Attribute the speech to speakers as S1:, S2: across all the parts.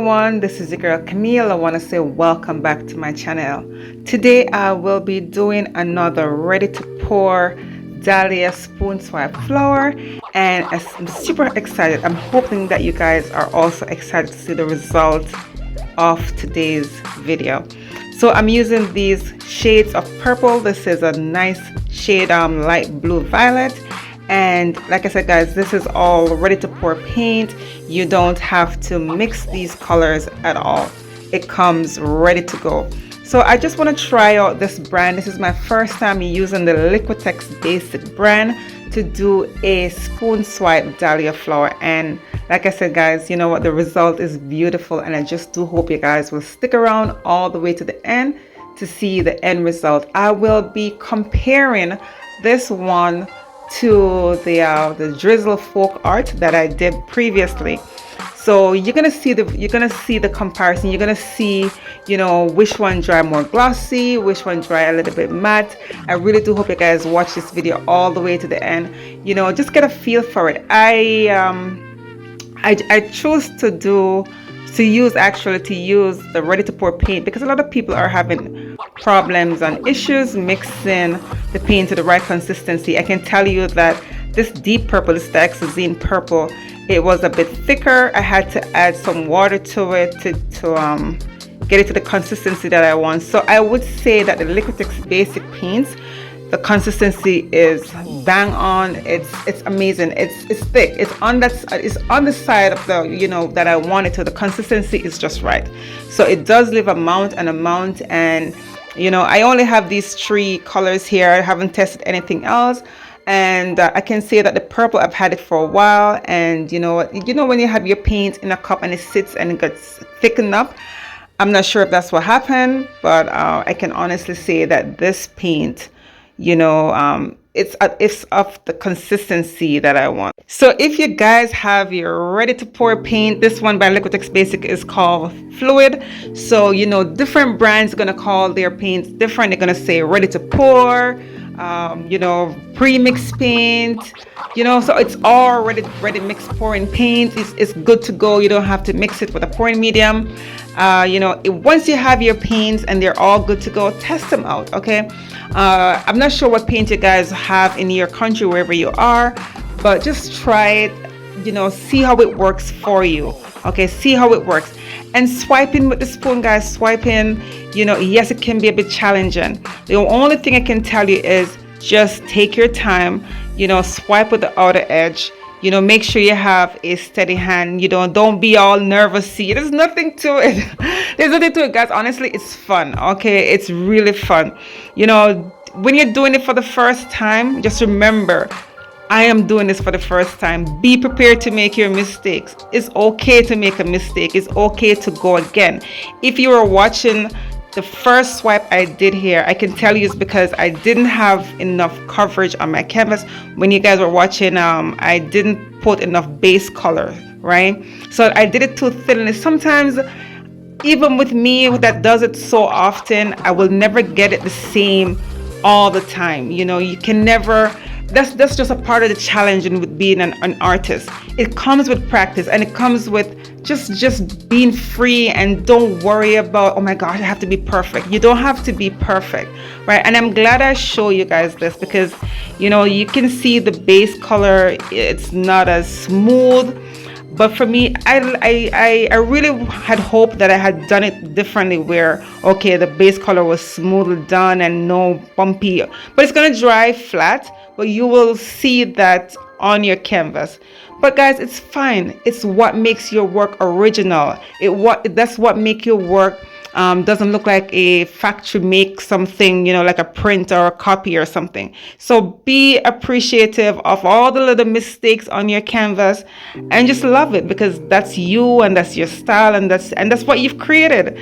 S1: everyone, this is your girl Camille. I want to say welcome back to my channel. Today I will be doing another ready to pour Dahlia spoon swipe flower, and I'm super excited. I'm hoping that you guys are also excited to see the result of today's video. So I'm using these shades of purple. This is a nice shade light blue violet. And like I said, guys, this is all ready to pour paint. You don't have to mix these colors at all. It comes ready to go. So I just want to try out this brand. This is my first time using the Liquitex Basic brand to do a spoon swipe Dahlia flower. And like I said, guys, you know what? The result is beautiful. And I just do hope you guys will stick around all the way to the end to see the end result. I will be comparing this one to the drizzle folk art that I did previously. So you're gonna see the comparison. You're gonna see, you know, which one dry more glossy, which one dry a little bit matte. I really do hope you guys watch this video all the way to the end. You know, just get a feel for it. I choose to use the ready to pour paint because a lot of people are having problems and issues mixing the paint to the right consistency. I can tell you that this deep purple, this dioxazine purple, it was a bit thicker. I had to add some water to it to get it to the consistency that I want. So I would say that the Liquitex Basic paints, the consistency is bang on. It's amazing. It's thick. It's on the side of the, you know, that I want it to. The consistency is just right. So it does leave a mount, and you know, I only have these 3 colors here. I haven't tested anything else. And I can say that the purple, I've had it for a while, and you know when you have your paint in a cup and it sits and it gets thickened up. I'm not sure if that's what happened, but I can honestly say that this paint, you know, it's of the consistency that I want. So if you guys have your ready to pour paint, this one by Liquitex Basic is called Fluid. So you know, different brands are gonna call their paints different. They're gonna say ready to pour, you know, pre-mix paint, you know, so it's all ready mix pouring paint. It's good to go. You don't have to mix it with a pouring medium. You know, once you have your paints and they're all good to go, test them out. Okay, I'm not sure what paint you guys have in your country, wherever you are, but just try it, you know, see how it works for you. Okay, see how it works. And swiping with the spoon, guys, swiping, you know, yes, it can be a bit challenging. The only thing I can tell you is just take your time, you know, swipe with the outer edge, you know, make sure you have a steady hand, you know, don't be all nervous. See, there's nothing to it. There's nothing to it, guys. Honestly, it's fun. Okay, it's really fun. You know, when you're doing it for the first time, just remember, I am doing this for the first time. Be prepared to make your mistakes. It's okay to make a mistake. It's okay to go again. If you were watching the first swipe I did here, I can tell you it's because I didn't have enough coverage on my canvas. When you guys were watching, I didn't put enough base color, right? So I did it too thin. And sometimes, even with me that does it so often, I will never get it the same all the time. You know, you can never. That's just a part of the challenge in with being an artist. It comes with practice, and it comes with just being free, and don't worry about, oh my gosh, I have to be perfect. You don't have to be perfect, right? And I'm glad I show you guys this because, you know, you can see the base color, it's not as smooth. But for me, I really had hoped that I had done it differently, where, okay, the base color was smoothly done and no bumpy, but it's gonna dry flat, but you will see that on your canvas. But guys, it's fine. It's what makes your work original. That's what make your work doesn't look like a factory make something, you know, like a print or a copy or something. So be appreciative of all the little mistakes on your canvas and just love it, because that's you and that's your style, and that's what you've created.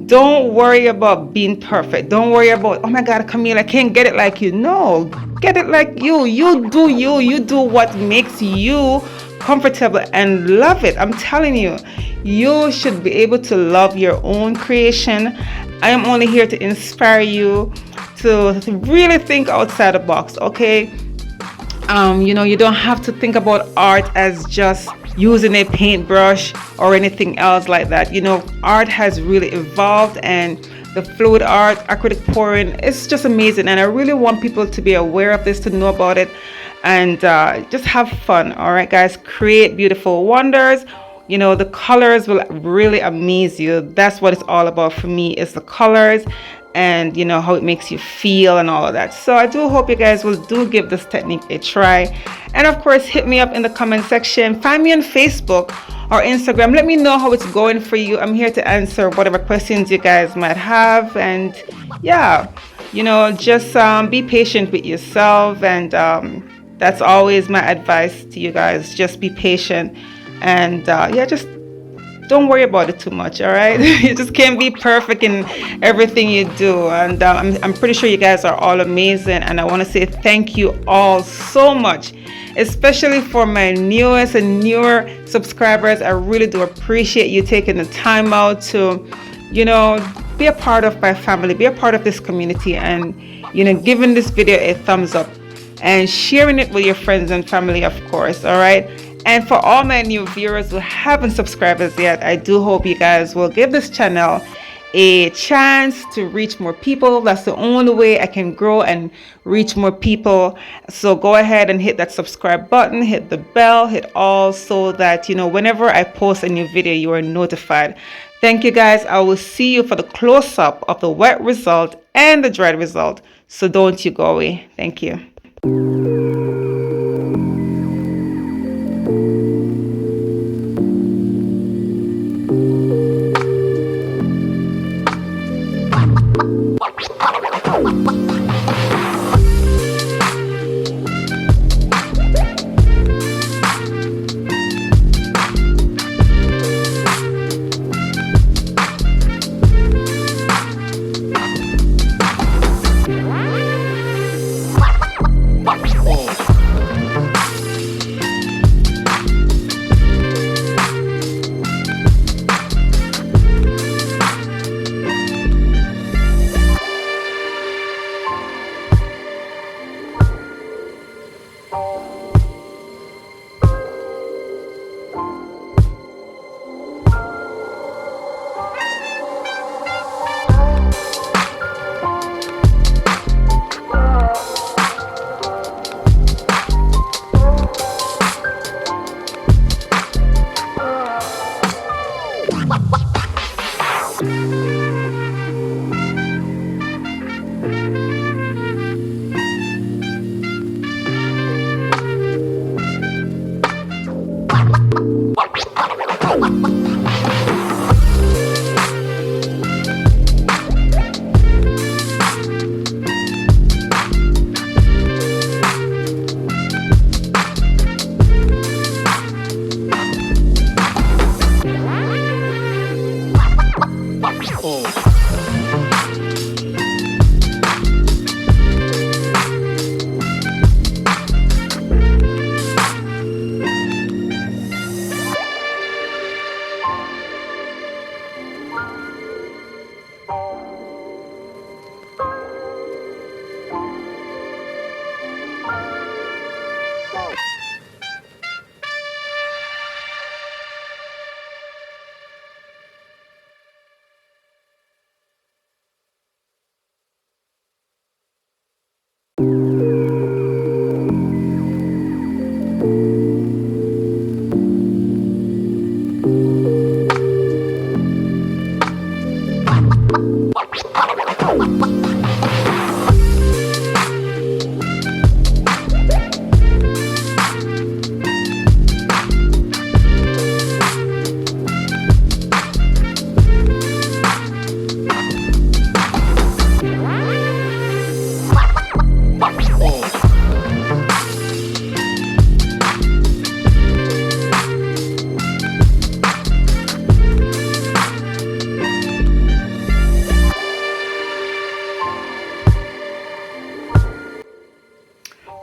S1: Don't worry about being perfect. Don't worry about, oh my God, Camille, I can't get it like you. No, get it like you. You do you. You do what makes you comfortable and love it. I'm telling you, you should be able to love your own creation. I am only here to inspire you to really think outside the box, okay? You know, you don't have to think about art as just using a paintbrush or anything else like that. You know, art has really evolved, and the fluid art, acrylic pouring, it's just amazing. And I really want people to be aware of this, to know about it, and just have fun. All right, guys, create beautiful wonders. You know, the colors will really amaze you. That's what it's all about for me, is the colors, and you know how it makes you feel and all of that. So I do hope you guys will do give this technique a try, and of course hit me up in the comment section. Find me on Facebook or Instagram. Let me know how it's going for you. I'm here to answer whatever questions you guys might have. And yeah, you know, just be patient with yourself, and that's always my advice to you guys. Just be patient, and yeah, just don't worry about it too much. All right. You just can't be perfect in everything you do, and I'm pretty sure you guys are all amazing, and I want to say thank you all so much, especially for my newest and newer subscribers. I really do appreciate you taking the time out to, you know, be a part of my family, be a part of this community, and you know, giving this video a thumbs up and sharing it with your friends and family, of course. All right. And for all my new viewers who haven't subscribed as yet, I do hope you guys will give this channel a chance to reach more people. That's the only way I can grow and reach more people. So go ahead and hit that subscribe button, hit the bell, hit all, so that, you know, whenever I post a new video, you are notified. Thank you guys. I will see you for the close-up of the wet result and the dried result. So don't you go away. Thank you.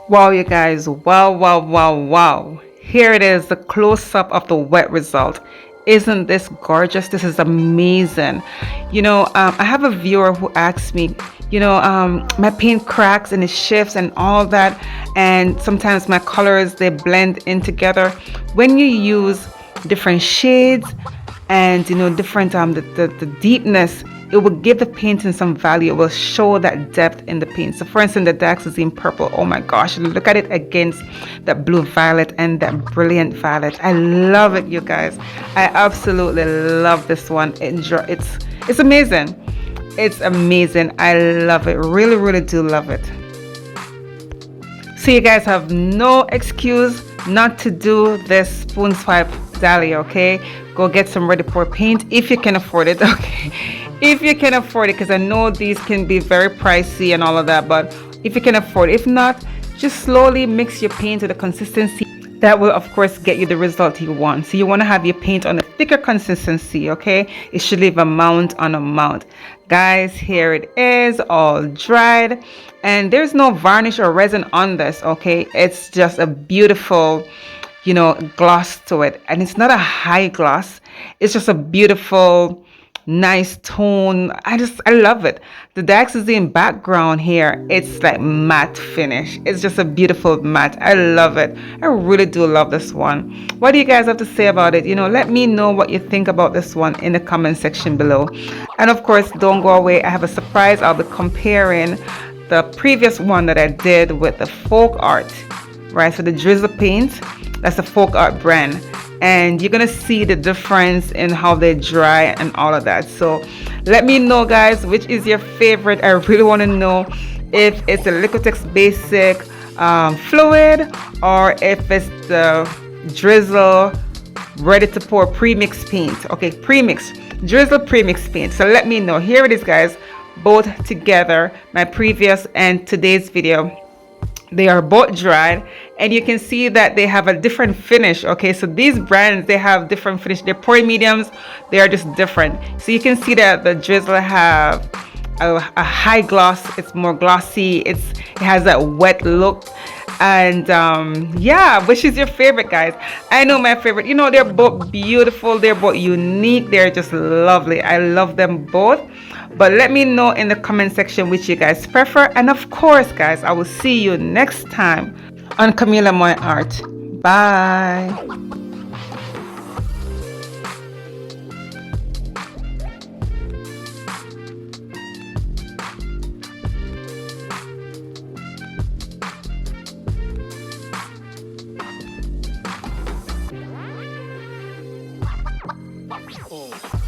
S1: Wow, you guys, wow. Here it is, the close-up of the wet result. Isn't this gorgeous? This is amazing. I have a viewer who asks me, my paint cracks and it shifts and all that, and sometimes my colors, they blend in together. When you use different shades and different the deepness, it will give the painting some value. It will show that depth in the paint. So for instance, the Daxazine purple, oh my gosh, look at it against that blue violet and that brilliant violet. I love it, you guys. I absolutely love this one. It's amazing. It's amazing. I love it. Really, really do love it. So you guys have no excuse not to do this spoon swipe Dahlia, okay? Go get some ready pour paint if you can afford it, okay? If you can afford it, because I know these can be very pricey and all of that, but if you can afford it. If not, just slowly mix your paint to the consistency that will of course get you the result you want. So you want to have your paint on a thicker consistency, okay? It should leave a mount on a mount. Guys, here it is, all dried, and there's no varnish or resin on this, okay? It's just a beautiful gloss to it, and it's not a high gloss. It's just a beautiful, nice tone. I love it. The Daxazine background here, it's like matte finish. It's just a beautiful matte. I love it. I really do love this one. What do you guys have to say about it? Let me know what you think about this one in the comment section below. And of course, don't go away. I have a surprise. I'll be comparing the previous one that I did with the Folk Art, right? So the drizzle paint, that's the Folk Art brand, and you're gonna see the difference in how they dry and all of that. So let me know, guys, which is your favorite. I really want to know if it's the Liquitex Basic Fluid, or if it's the drizzle ready to pour premix paint. Okay, drizzle premix paint. So let me know. Here it is, guys, both together, my previous and today's video. They are both dried, and you can see that they have a different finish. Okay, so these brands, they have different finish. They're pouring mediums, they are just different. So you can see that the drizzle have a high gloss. It's more glossy. It has that wet look. And yeah, which is your favorite, guys? I know my favorite. They're both beautiful, they're both unique, they're just lovely. I love them both. But let me know in the comment section which you guys prefer. And of course, guys, I will see you next time on Camilla Moy Art. Bye.
S2: Oh.